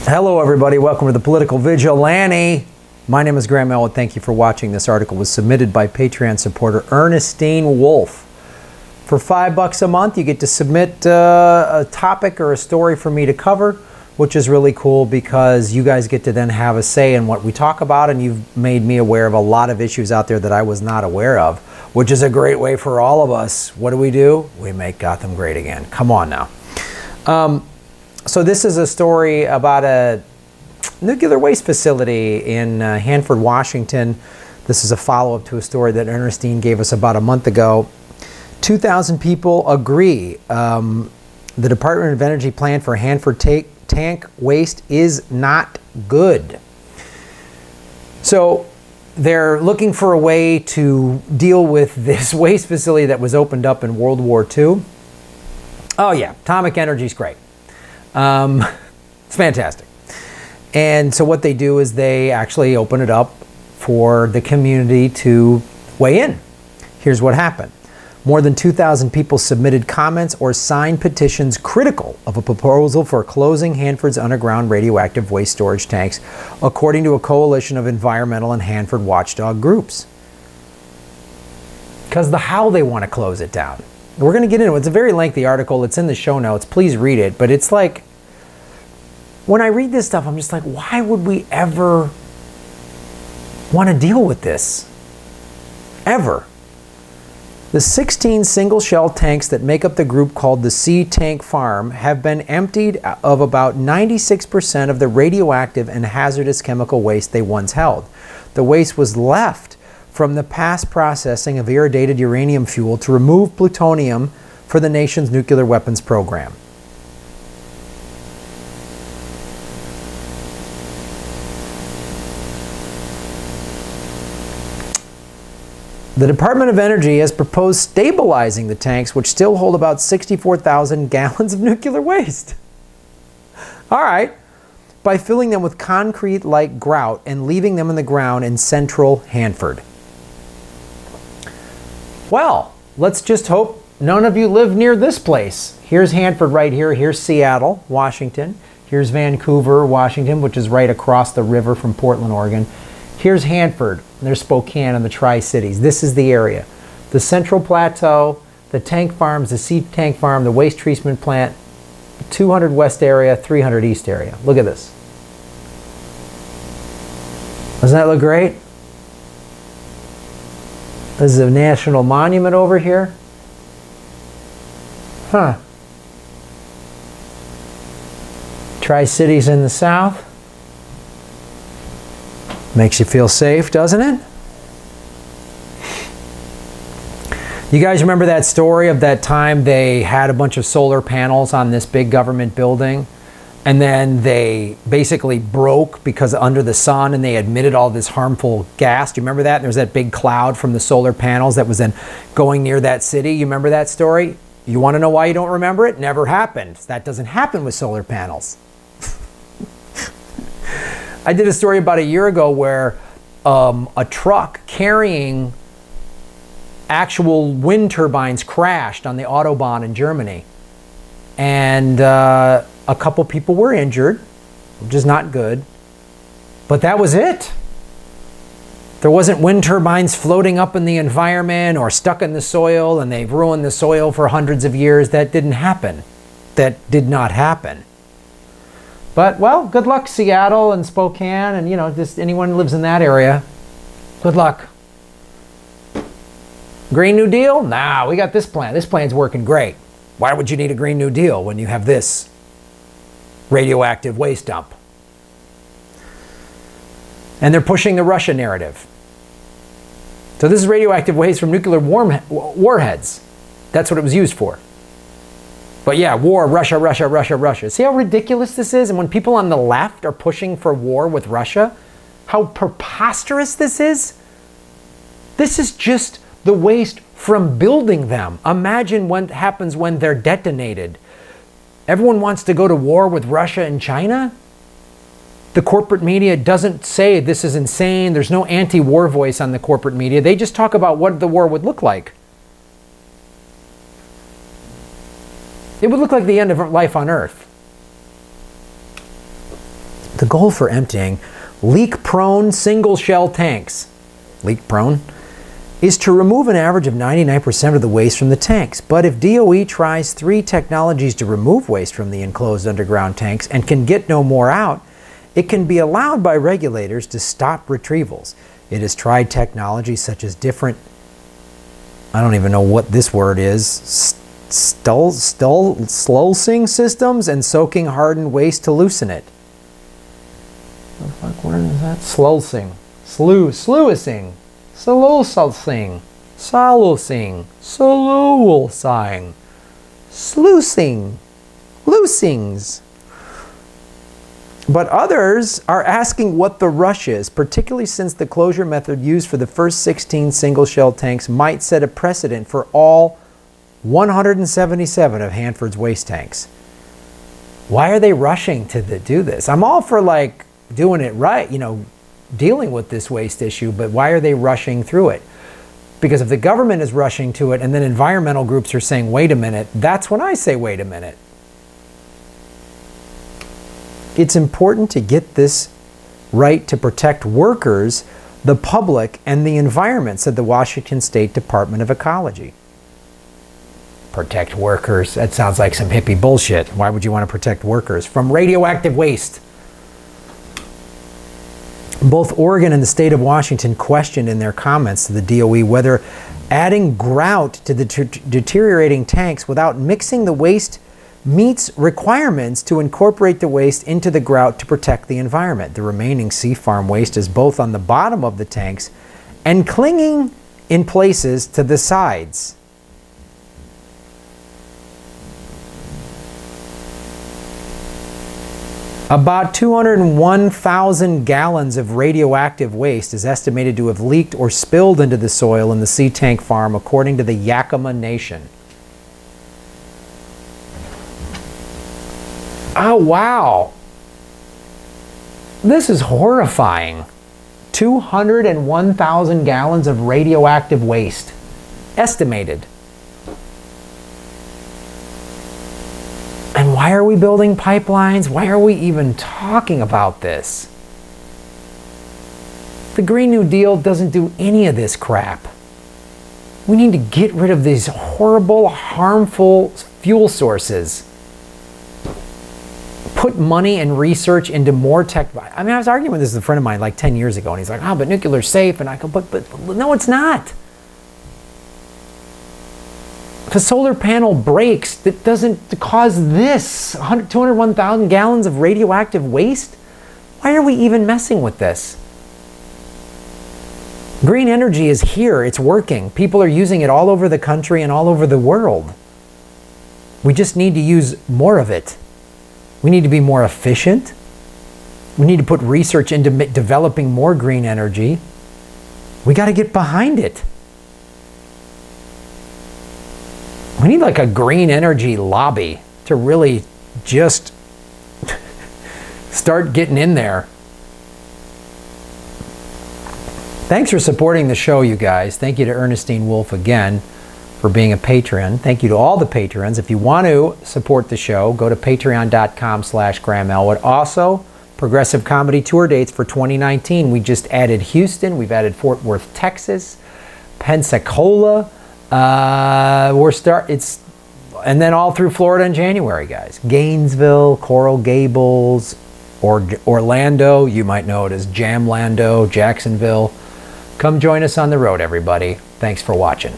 Hello everybody, welcome to the Political Vigilante. My name is Graham Elwood. Thank you for watching. This article was submitted by Patreon supporter Ernestine Wolfe. For $5 a month, you get to submit a topic or a story for me to cover, which is really cool because you guys get to then have a say in what we talk about, and you've made me aware of a lot of issues out there that I was not aware of, which is a great way for all of us. What do? We make Gotham great again. Come on now. So this is a story about a nuclear waste facility in Hanford, Washington. This is a follow-up to a story that Ernestine gave us about a month ago. 2,000 people agree the Department of Energy plan for Hanford tank waste is not good. So they're looking for a way to deal with this waste facility that was opened up in World War II. Oh yeah, atomic energy is great. It's fantastic. And so what they do is they actually open it up for the community to weigh in. Here's what happened. More than 2,000 people submitted comments or signed petitions critical of a proposal for closing Hanford's underground radioactive waste storage tanks, according to a coalition of environmental and Hanford watchdog groups. Because how they want to close it down. We're going to get into it. It's a very lengthy article. It's in the show notes. Please read it. But it's like, when I read this stuff, I'm just like, why would we ever want to deal with this? Ever. The 16 single-shell tanks that make up the group called the Sea Tank Farm have been emptied of about 96% of the radioactive and hazardous chemical waste they once held. The waste was left from the past processing of irradiated uranium fuel to remove plutonium for the nation's nuclear weapons program. The Department of Energy has proposed stabilizing the tanks, which still hold about 64,000 gallons of nuclear waste. All right. By filling them with concrete like grout and leaving them in the ground in central Hanford. Well, let's just hope none of you live near this place. Here's Hanford right here. Here's Seattle, Washington. Here's Vancouver, Washington, which is right across the river from Portland, Oregon. Here's Hanford. There's Spokane and the Tri-Cities. This is the area. The Central Plateau, the tank farms, the Sea Tank Farm, the waste treatment plant, 200 West area, 300 East area. Look at this. Doesn't that look great? This is a national monument over here. Huh. Tri-Cities in the south. Makes you feel safe, doesn't it? You guys remember that story of that time they had a bunch of solar panels on this big government building, and then they basically broke because under the sun, and they emitted all this harmful gas? Do you remember that? And there was that big cloud from the solar panels that was then going near that city. You remember that story? You want to know why you don't remember it? Never happened. That doesn't happen with solar panels. I did a story about a year ago where a truck carrying actual wind turbines crashed on the Autobahn in Germany. And a couple people were injured, which is not good. But that was it. There wasn't wind turbines floating up in the environment or stuck in the soil and they've ruined the soil for hundreds of years. That didn't happen. That did not happen. But, well, good luck, Seattle and Spokane, and, you know, just anyone who lives in that area. Good luck. Green New Deal? Nah, we got this plan. This plan's working great. Why would you need a Green New Deal when you have this radioactive waste dump? And they're pushing the Russia narrative. So this is radioactive waste from nuclear warheads. That's what it was used for. But yeah, war, Russia, Russia, Russia, Russia. See how ridiculous this is? And when people on the left are pushing for war with Russia, how preposterous this is? This is just the waste from building them. Imagine what happens when they're detonated. Everyone wants to go to war with Russia and China? The corporate media doesn't say this is insane. There's no anti-war voice on the corporate media. They just talk about what the war would look like. It would look like the end of life on Earth. The goal for emptying leak-prone single-shell tanks, leak-prone, is to remove an average of 99% of the waste from the tanks. But if DOE tries 3 technologies to remove waste from the enclosed underground tanks and can get no more out, it can be allowed by regulators to stop retrievals. It has tried technologies such as different, I don't even know what this word is, sluicing systems and soaking hardened waste to loosen it. What the fuck word is that? Sluicing. Sluicing. Sluicing. Sluicing. Sluicing. Sluicing. Loosings. But others are asking what the rush is, particularly since the closure method used for the first 16 single-shell tanks might set a precedent for all 177 of Hanford's waste tanks. Why are they rushing to do this? I'm all for like doing it right, you know, dealing with this waste issue, but why are they rushing through it? Because if the government is rushing to it and then environmental groups are saying, wait a minute, that's when I say, wait a minute. It's important to get this right to protect workers, the public, and the environment, said the Washington State Department of Ecology. Protect workers. That sounds like some hippie bullshit. Why would you want to protect workers from radioactive waste? Both Oregon and the state of Washington questioned in their comments to the DOE whether adding grout to the deteriorating tanks without mixing the waste meets requirements to incorporate the waste into the grout to protect the environment. The remaining sea farm waste is both on the bottom of the tanks and clinging in places to the sides. About 201,000 gallons of radioactive waste is estimated to have leaked or spilled into the soil in the sea tank farm, according to the Yakima Nation. Oh, wow. This is horrifying. 201,000 gallons of radioactive waste. Estimated. And why are we building pipelines? Why are we even talking about this? The Green New Deal doesn't do any of this crap. We need to get rid of these horrible, harmful fuel sources. Put money and research into more tech. I mean, I was arguing with this with a friend of mine like 10 years ago, and he's like, oh, but nuclear's safe. And I go, but no, it's not. If a solar panel breaks, that doesn't cause this 201,000 gallons of radioactive waste. Why are we even messing with this? Green energy is here. It's working. People are using it all over the country and all over the world. We just need to use more of it. We need to be more efficient. We need to put research into developing more green energy. We got to get behind it. We need like a green energy lobby to really just start getting in there. Thanks for supporting the show, you guys. Thank you to Ernestine Wolfe again for being a patron. Thank you to all the patrons. If you want to support the show, go to patreon.com/Graham Elwood. Also, Progressive Comedy Tour dates for 2019. We just added Houston. We've added Fort Worth, Texas, Pensacola. And then all through Florida in January, guys. Gainesville, Coral Gables, or Orlando. You might know it as Jamlando, Jacksonville. Come join us on the road, everybody. Thanks for watching.